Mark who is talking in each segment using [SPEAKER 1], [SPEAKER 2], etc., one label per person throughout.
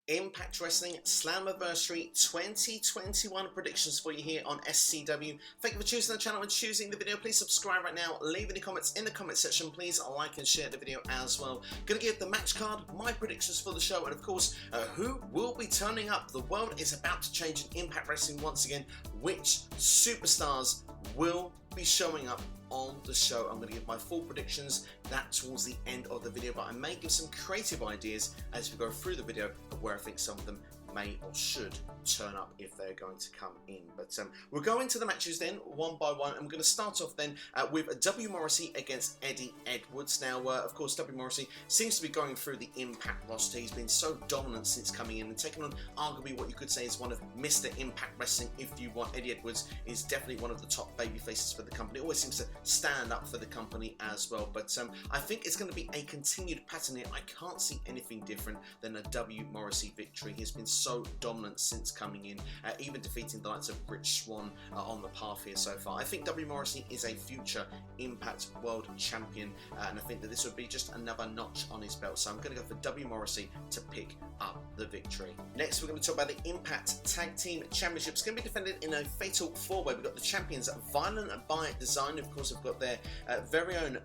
[SPEAKER 1] Impact Wrestling Slammiversary 2021 predictions for you here on SCW. Thank you for choosing the channel and choosing the video. Please subscribe right now. Leave any comments in the comment section. Please like and share the video as well. Gonna give the match card, my predictions for the show, and of course, who will be turning up. The world is about to change in Impact Wrestling once again. Which superstars will be showing up on the show? I'm going to give my full predictions that towards the end of the video, but I may give some creative ideas as we go through the video of where I think some of them may or should turn up if they're going to come in. But we'll go into the matches then one by one. I'm going to start off then with W. Morrissey against Eddie Edwards. Now, of course, W. Morrissey seems to be going through the Impact roster. He's been so dominant since coming in and taking on arguably what you could say is one of Mr. Impact Wrestling if you want. Eddie Edwards is definitely one of the top baby faces for the company. Always seems to stand up for the company as well. But I think it's going to be a continued pattern here. I can't see anything different than a W. Morrissey victory. He's been so dominant since coming in, even defeating the likes of Rich Swann on the path here so far. I think W. Morrissey is a future Impact World Champion, and I think that this would be just another notch on his belt. So I'm going to go for W. Morrissey to pick up the victory. Next, we're going to talk about the Impact Tag Team Championship. It's going to be defended in a fatal four-way. We've got the champions Violent by Design. Of course, we've got their very own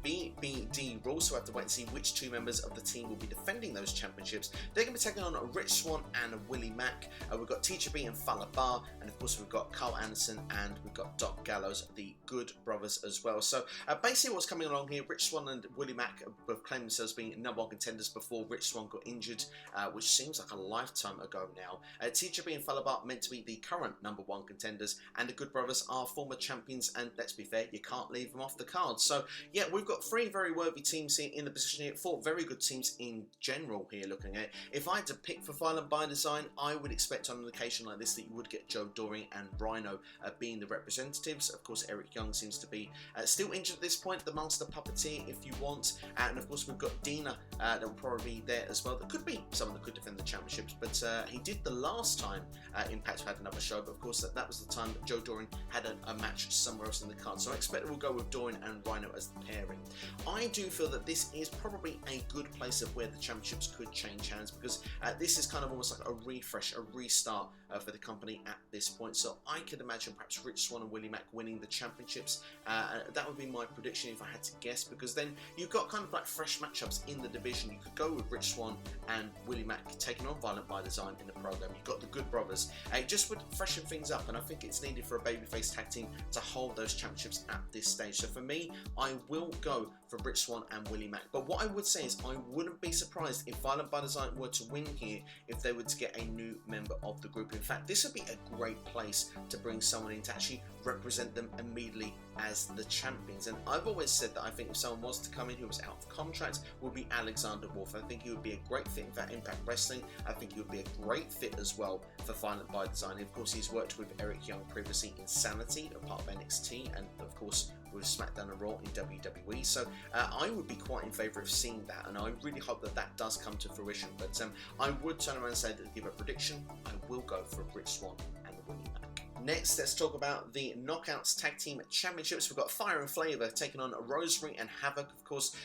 [SPEAKER 1] BBD rules, so we have to wait and see which two members of the team will be defending those championships. They're going to be taking on Rich Swann and Willie Mack. We've got Teacher B and Fallah Bahh, and of course we've got Carl Anderson and we've got Doc Gallows, the Good Brothers as well. So basically what's coming along here, Rich Swann and Willie Mack have claimed themselves being number one contenders before Rich Swann got injured, which seems like a lifetime ago now. Teacher B and Fallah Bahh meant to be the current number one contenders, and the Good Brothers are former champions, and let's be fair, you can't leave them off the card. So yeah, we've got three very worthy teams here in the position here, four very good teams in general here looking at it. If I had to pick for Violent by Design, I would expect on an occasion like this that you would get Joe Doring and Rhino being the representatives. Of course, Eric Young seems to be still injured at this point, the master puppeteer if you want, and of course we've got Dina that will probably be there as well. That could be someone that could defend the championships, but he did the last time Impact had another show, but of course that was the time that Joe Doring had a match somewhere else in the card, so I expect we'll go with Doring and Rhino as the pairing. I do feel that this is probably a good place of where the championships could change hands, because this is kind of almost like a refresh, a restart for the company at this point. So I could imagine perhaps Rich Swann and Willie Mack winning the championships. That would be my prediction if I had to guess, because then you've got kind of like fresh matchups in the division. You could go with Rich Swann and Willie Mack taking on Violent by Design in the program. You've got the Good Brothers. It just would freshen things up, and I think it's needed for a babyface tag team to hold those championships at this stage. So for me, I will go for Rich Swann and Willie Mack. But what I would say is I wouldn't be surprised if Violent by Design were to win here if they were to get a new member of the group. In fact, this would be a great place to bring someone in to actually represent them immediately as the champions. And I've always said that I think if someone was to come in who was out of contract, would be Alexander Wolf. I think he would be a great fit for Impact Wrestling. I think he would be a great fit as well for Violent by Design. And of course, he's worked with Eric Young previously in Sanity, a part of NXT, and of course with SmackDown and Raw in WWE. So I would be quite in favour of seeing that, and I really hope that that does come to fruition. But I would turn around and say that, give a prediction, I will go for Rich Swann and Willie Mack. Next, let's talk about the Knockouts Tag Team Championships. We've got Fire and Flavor taking on Rosemary and Havoc. Of course,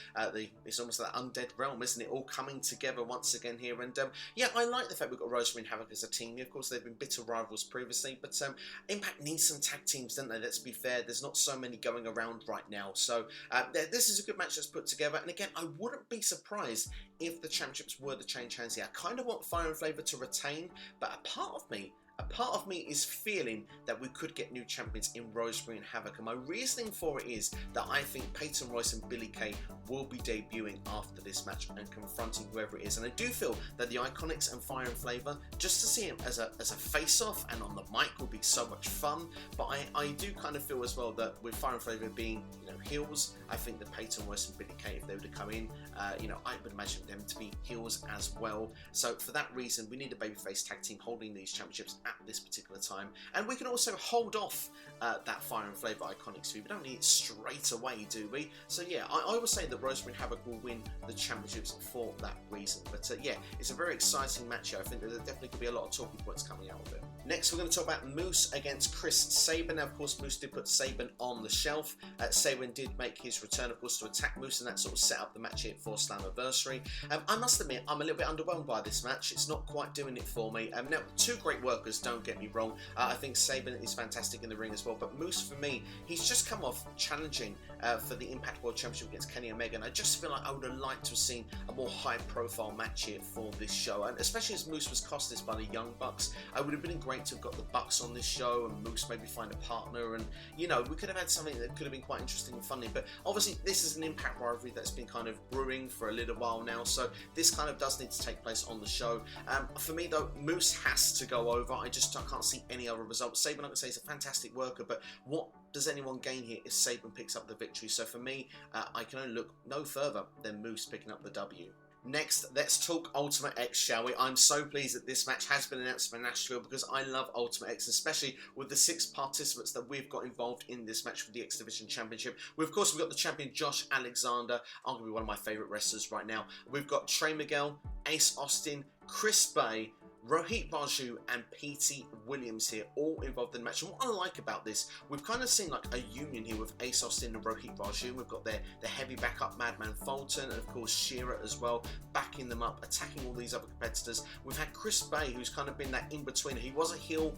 [SPEAKER 1] it's almost that undead realm, isn't it? All coming together once again here. And yeah, I like the fact we've got Rosemary and Havoc as a team. Of course, they've been bitter rivals previously, but Impact needs some tag teams, don't they? Let's be fair. There's not so many going around right now. So this is a good match that's put together. And again, I wouldn't be surprised if the championships were to change hands here. I kind of want Fire and Flavor to retain, but a part of me is feeling that we could get new champions in Rosemary and Havoc, and my reasoning for it is that I think Peyton Royce and Billie Kay will be debuting after this match and confronting whoever it is. And I do feel that the Iconics and Fire and Flavor, just to see him as a face-off and on the mic, will be so much fun. But I do kind of feel as well that with Fire and Flavor being heels, I think that Peyton Royce and Billie Kay, if they were to come in, I would imagine them to be heels as well. So for that reason, we need a babyface tag team holding these championships at this particular time, and we can also hold off that Fire and Flavor Iconics feud. We don't need it straight away, do we? So yeah, I would say that Rosemary and Havoc will win the championships for that reason. But yeah, it's a very exciting match here. I think there definitely could be a lot of talking points coming out of it. Next, we're going to talk about Moose against Chris Sabre. Now, of course, Moose did put Sabre on the shelf. Sabre did make his return, of course, to attack Moose, and that sort of set up the match here for Slammiversary. I must admit, I'm a little bit underwhelmed by this match. It's not quite doing it for me. Now, two great workers, don't get me wrong. I think Sabre is fantastic in the ring as well, but Moose, for me, he's just come off challenging for the Impact World Championship against Kenny Omega, and I just feel like I would have liked to have seen a more high-profile match here for this show, and especially as Moose was cost this by the Young Bucks. I would have been great to have got the Bucks on this show and Moose maybe find a partner, and you know, we could have had something that could have been quite interesting and funny. But obviously this is an Impact rivalry that's been kind of brewing for a little while now, so this kind of does need to take place on the show. For me though, Moose has to go over. I can't see any other result. Sabre, like I say, is a fantastic worker, but what does anyone gain here if Sabre picks up the victory? So for me, I can only look no further than Moose picking up the W. Next, let's talk Ultimate X, shall we? I'm so pleased that this match has been announced for Nashville because I love Ultimate X, especially with the 6 participants that we've got involved in this match for the X Division Championship. Of course, we've got the champion Josh Alexander, arguably one of my favourite wrestlers right now. We've got Trey Miguel, Ace Austin, Chris Bay, Rohit Raju and Petey Williams here, all involved in the match. And what I like about this, we've kind of seen like a union here with Ace Austin and Rohit Raju. We've got their heavy backup Madman Fulton, and of course Shearer as well, backing them up, attacking all these other competitors. We've had Chris Bay, who's kind of been that in-betweener. He was a heel.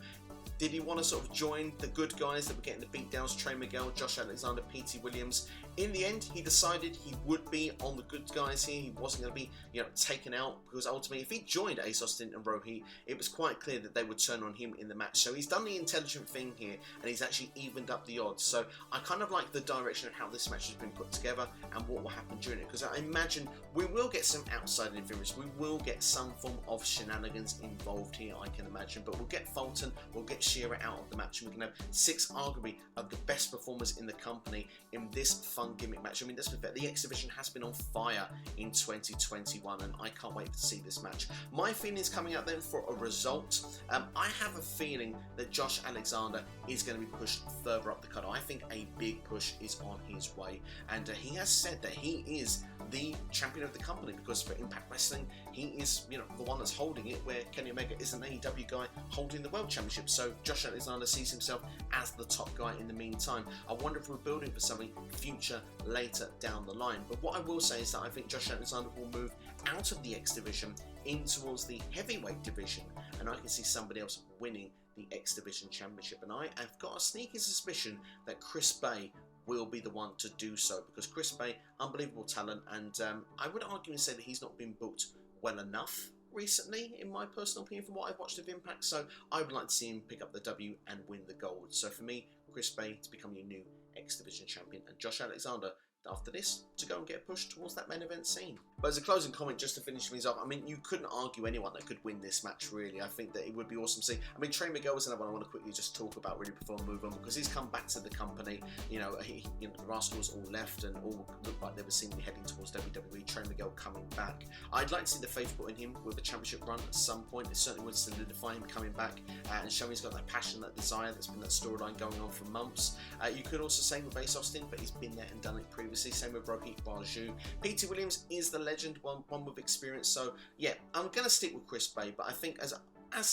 [SPEAKER 1] Did he want to sort of join the good guys that were getting the beatdowns? Trey Miguel, Josh Alexander, Petey Williams. In the end, he decided he would be on the good guys here. He wasn't going to be, taken out, because ultimately, if he joined Ace Austin and Rohit, it was quite clear that they would turn on him in the match. So he's done the intelligent thing here, and he's actually evened up the odds. So I kind of like the direction of how this match has been put together and what will happen during it, because I imagine we will get some outside interference. We will get some form of shenanigans involved here, I can imagine. But we'll get Fulton, we'll get Shearer out of the match, and we can have 6 arguably of the best performers in the company in this fun gimmick match. I mean, let's be fair, the X Division has been on fire in 2021, and I can't wait to see this match. My feelings coming out then for a result, I have a feeling that Josh Alexander is going to be pushed further up the card. I think a big push is on his way, and he has said that he is the champion of the company, because for Impact Wrestling, he is, the one that's holding it, where Kenny Omega is an AEW guy holding the World Championship. So Josh Alexander sees himself as the top guy in the meantime. I wonder if we're building for something future later down the line. But what I will say is that I think Josh Alexander will move out of the X Division in towards the heavyweight division, and I can see somebody else winning the X Division Championship. And I have got a sneaky suspicion that Chris Bay will be the one to do so, because Chris Bay, unbelievable talent, and I would argue and say that he's not been booked well enough recently, in my personal opinion, from what I've watched of Impact. So I would like to see him pick up the W and win the gold. So for me, Chris Bay to become your new X Division champion, and Josh Alexander after this to go and get pushed towards that main event scene. But as a closing comment, just to finish things off, I mean, you couldn't argue anyone that could win this match, really. I think that it would be awesome to see. I mean, Trey Miguel is another one I want to quickly just talk about really before I move on, because he's come back to the company. The Rascals all left and all looked like they were seemingly heading towards WWE. Trey Miguel coming back. I'd like to see the faith put in him with a championship run at some point. It certainly would solidify him coming back and showing he's got that passion, that desire. That's been that storyline going on for months. You could also say with Ace Austin, but he's been there and done it previously. Same with Rohit Raju. Petey Williams is the legend, one with experience. So yeah, I'm going to stick with Chris Bay, but I think as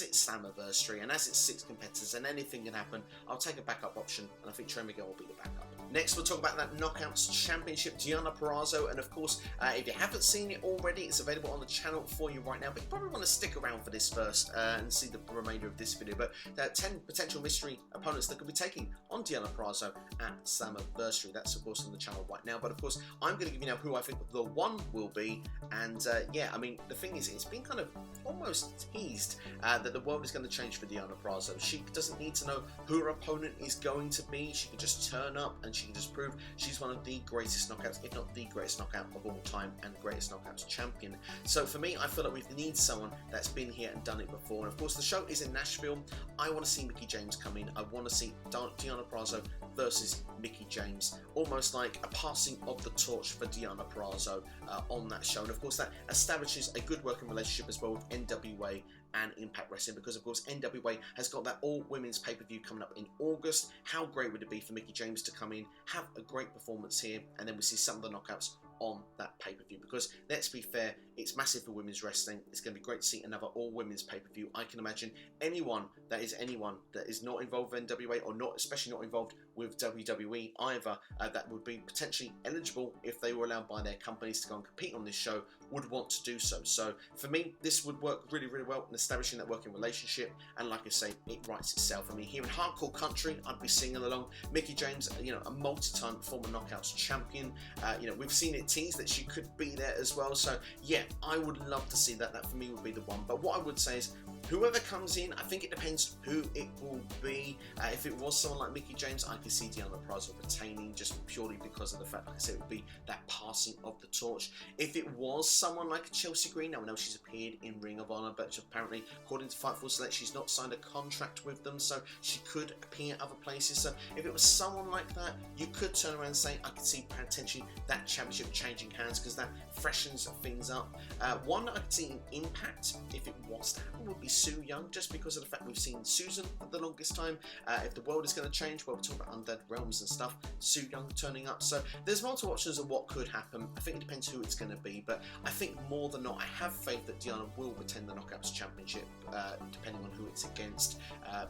[SPEAKER 1] it's Slammiversary and as it's 6 competitors and anything can happen, I'll take a backup option, and I think Trey Miguel will be the backup. Next, we'll talk about that Knockouts Championship, Deonna Purrazzo, and of course, if you haven't seen it already, it's available on the channel for you right now, but you probably want to stick around for this first and see the remainder of this video. But 10 potential mystery opponents that could be taking on Deonna Purrazzo at Slammiversary. That's of course on the channel right now, but of course, I'm going to give you now who I think the one will be, and yeah, I mean, the thing is, it's been kind of almost teased that the world is going to change for Deonna Purrazzo. She doesn't need to know who her opponent is going to be. She can just turn up and she can just prove she's one of the greatest knockouts, if not the greatest knockout of all time, and the greatest knockouts champion. So for me, I feel like we need someone that's been here and done it before. And of course, the show is in Nashville. I want to see Mickie James come in. I want to see Deonna Purrazzo versus Mickie James, almost like a passing of the torch for Deonna Purrazzo on that show. And of course, that establishes a good working relationship as well with NWA and Impact Wrestling, because of course NWA has got that all-women's pay-per-view coming up in August. How great would it be for Mickie James to come in, have a great performance here, and then we see some of the knockouts on that pay-per-view? Because let's be fair, It's massive for women's wrestling. It's going to be great to see another all-women's pay-per-view. I can imagine anyone that is not involved with NWA, or not, especially not involved with WWE either, that would be potentially eligible if they were allowed by their companies to go and compete on this show, would want to do so. So for me, this would work really, really well in establishing that working relationship, and like I say, it writes itself. I mean, here in Hardcore Country, I'd be singing along. Mickie James, a multi-time former Knockouts champion, we've seen it teased that she could be there as well. So yeah, I would love to see that. That for me would be the one. But what I would say is, whoever comes in, I think it depends who it will be. If it was someone like Mickie James, I could see Deonna Purrazzo retaining, just purely because of the fact, like I said, it would be that passing of the torch. If it was someone like Chelsea Green, now I know she's appeared in Ring of Honor, but apparently, according to Fightful Select, she's not signed a contract with them, so she could appear at other places. So if it was someone like that, you could turn around and say, I could see potentially that championship changing hands, because that freshens things up. One I could see in Impact, if it was to happen, would be Su Yung, just because of the fact we've seen Susan for the longest time. If the world is going to change, well, we're talking about Undead Realms and stuff, Su Yung turning up. So there's multiple options of what could happen. I think it depends who it's going to be, but I think more than not, I have faith that Deonna will retain the Knockouts Championship, depending on who it's against.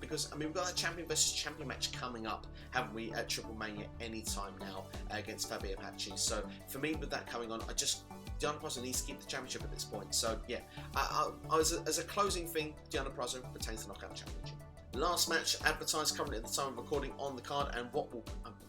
[SPEAKER 1] Because, I mean, we've got that champion versus champion match coming up, haven't we, at Triple Mania anytime now, against Fabi Apache. So for me, with that coming on, Deonna Purrazzo needs to keep the championship at this point. So yeah, as a closing thing, Deonna Purrazzo retains the Knockout Championship. Last match advertised currently at the time of recording on the card, and what will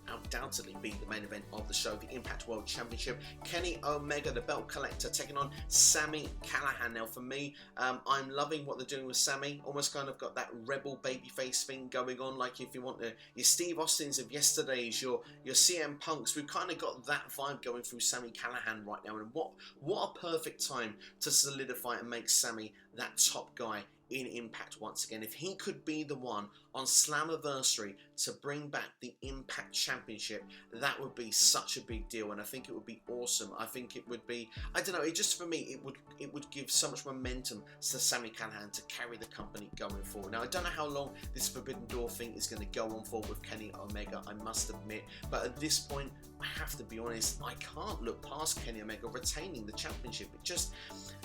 [SPEAKER 1] undoubtedly be the main event of the show, the Impact World Championship. Kenny Omega, the belt collector, taking on Sami Callihan. Now for me, I'm loving what they're doing with Sami. Almost kind of got that rebel babyface thing going on, like if you want your Steve Austins of yesterday's, your CM Punks. We've kind of got that vibe going through Sami Callihan right now, and what a perfect time to solidify and make Sami that top guy in Impact once again. If he could be the one on Slammiversary to bring back the Impact Championship, that would be such a big deal, and I think it would be awesome. I think it would be, I don't know, it just, for me, it would give so much momentum to Sami Callihan to carry the company going forward. Now, I don't know how long this Forbidden Door thing is going to go on for with Kenny Omega, I must admit, but at this point, I have to be honest, I can't look past Kenny Omega retaining the championship. It just,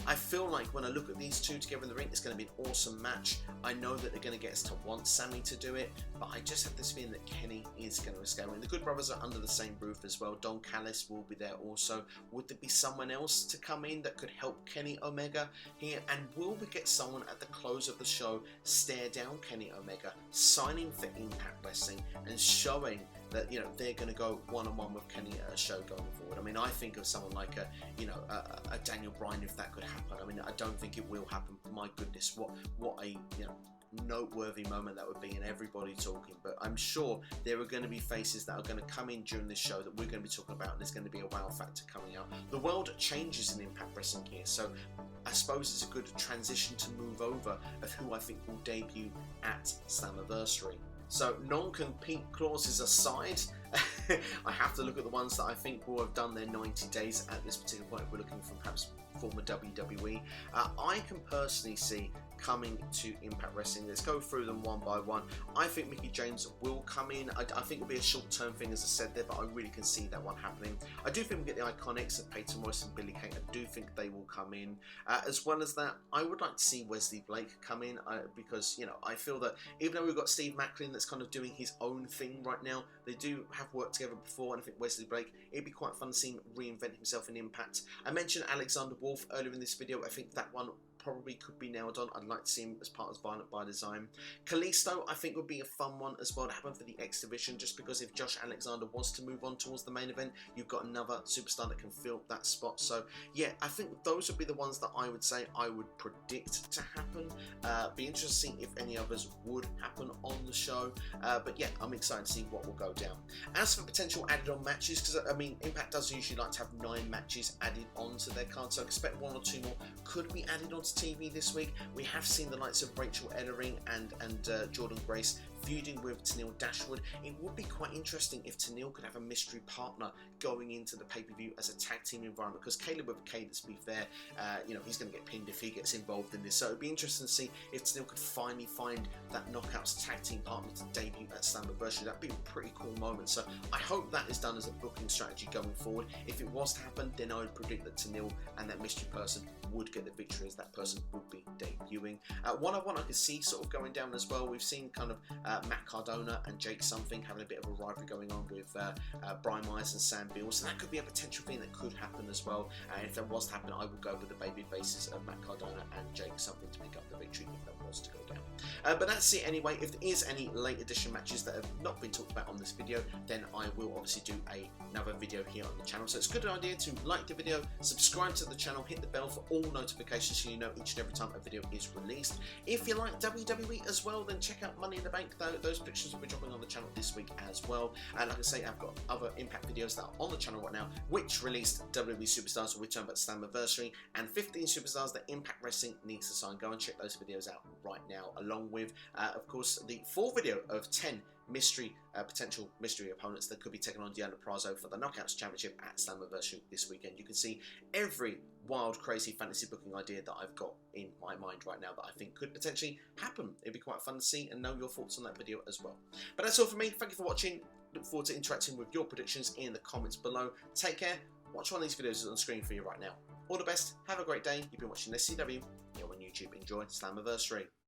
[SPEAKER 1] I feel like when I look at these two together in the ring, it's going to be an awesome match. I know that they're going to get us to want Sami to do it, but I just have this feeling that Kenny is going to escape. I mean, the Good Brothers are under the same roof as well. Don Callis will be there also. Would there be someone else to come in that could help Kenny Omega here? And will we get someone at the close of the show stare down Kenny Omega, signing for Impact Wrestling and showing that, you know, they're going to go one-on-one with Kenny at a show going forward? I mean, I think of someone like a Daniel Bryan, if that could happen. I mean, I don't think it will happen. My goodness, what a, you know, noteworthy moment that would be, and everybody talking. But I'm sure there are going to be faces that are going to come in during this show that we're going to be talking about, and there's going to be a wow factor coming out. The world changes in Impact Wrestling here, so I suppose it's a good transition to move over of who I think will debut at Slammiversary. So non-compete clauses aside, I have to look at the ones that I think will have done their 90 days at this particular point. If we're looking for perhaps former WWE, I can personally see coming to Impact Wrestling. Let's go through them one by one. I think Mickie James will come in. I think it'll be a short-term thing, as I said there, but I really can see that one happening. I do think we'll get the Iconics of Peyton Morrison and Billy Kay. I do think they will come in. As well as that, I would like to see Wesley Blake come in, because, you know, I feel that even though we've got Steve Macklin that's kind of doing his own thing right now, they do have worked together before, and I think Wesley Blake, it'd be quite fun to see him reinvent himself in Impact. I mentioned Alexander Wolf earlier in this video. I think that one probably could be nailed on. I'd like to see him as part of Violent by Design. Kalisto, I think, would be a fun one as well to happen for the X Division, just because if Josh Alexander was to move on towards the main event, you've got another superstar that can fill that spot. So yeah, I think those would be the ones that I would say I would predict to happen. Be interesting if any others would happen on the show. But yeah, I'm excited to see what will go down. As for potential added on matches, because I mean, Impact does usually like to have 9 matches added onto their card, so I expect 1 or 2 more could be added onto TV this week. We have seen the likes of Rachel Ellering and Jordan Grace feuding with Tenille Dashwood. It would be quite interesting if Tenille could have a mystery partner going into the pay-per-view as a tag team environment, because Caleb with a K, let's be fair, you know, he's going to get pinned if he gets involved in this. So it'd be interesting to see if Tenille could finally find that Knockouts tag team partner to debut at Slammiversary. That'd be a pretty cool moment. So I hope that is done as a booking strategy going forward. If it was to happen, then I would predict that Tenille and that mystery person would get the victory, as that person would be debuting. One I could see sort of going down as well. We've seen kind of Matt Cardona and Jake Something having a bit of a rivalry going on with Brian Myers and Sam Beal, so that could be a potential thing that could happen as well. And if that was to happen, I would go with the baby faces of Matt Cardona and Jake Something to pick up the victory if that was to go down. But that's it anyway. If there is any late edition matches that have not been talked about on this video, then I will obviously do another video here on the channel. So it's a good idea to like the video, subscribe to the channel, hit the bell for all notifications so you know each and every time a video is released. If you like WWE as well, then check out Money in the Bank. Those predictions will be dropping on the channel this week as well. And like I say, I've got other Impact videos that are on the channel right now, which released WWE Superstars will return at Slammiversary, and 15 Superstars that Impact Wrestling needs to sign. Go and check those videos out right now, along with, of course, the full video of 10 potential mystery opponents that could be taking on Deonna Purrazzo for the Knockouts Championship at Slammiversary this weekend. You can see every wild, crazy fantasy booking idea that I've got in my mind right now that I think could potentially happen. It'd be quite fun to see and know your thoughts on that video as well. But that's all from me. Thank you for watching. Look forward to interacting with your predictions in the comments below. Take care. Watch one of these videos on the screen for you right now. All the best. Have a great day. You've been watching SCW here on YouTube. Enjoy Slammiversary.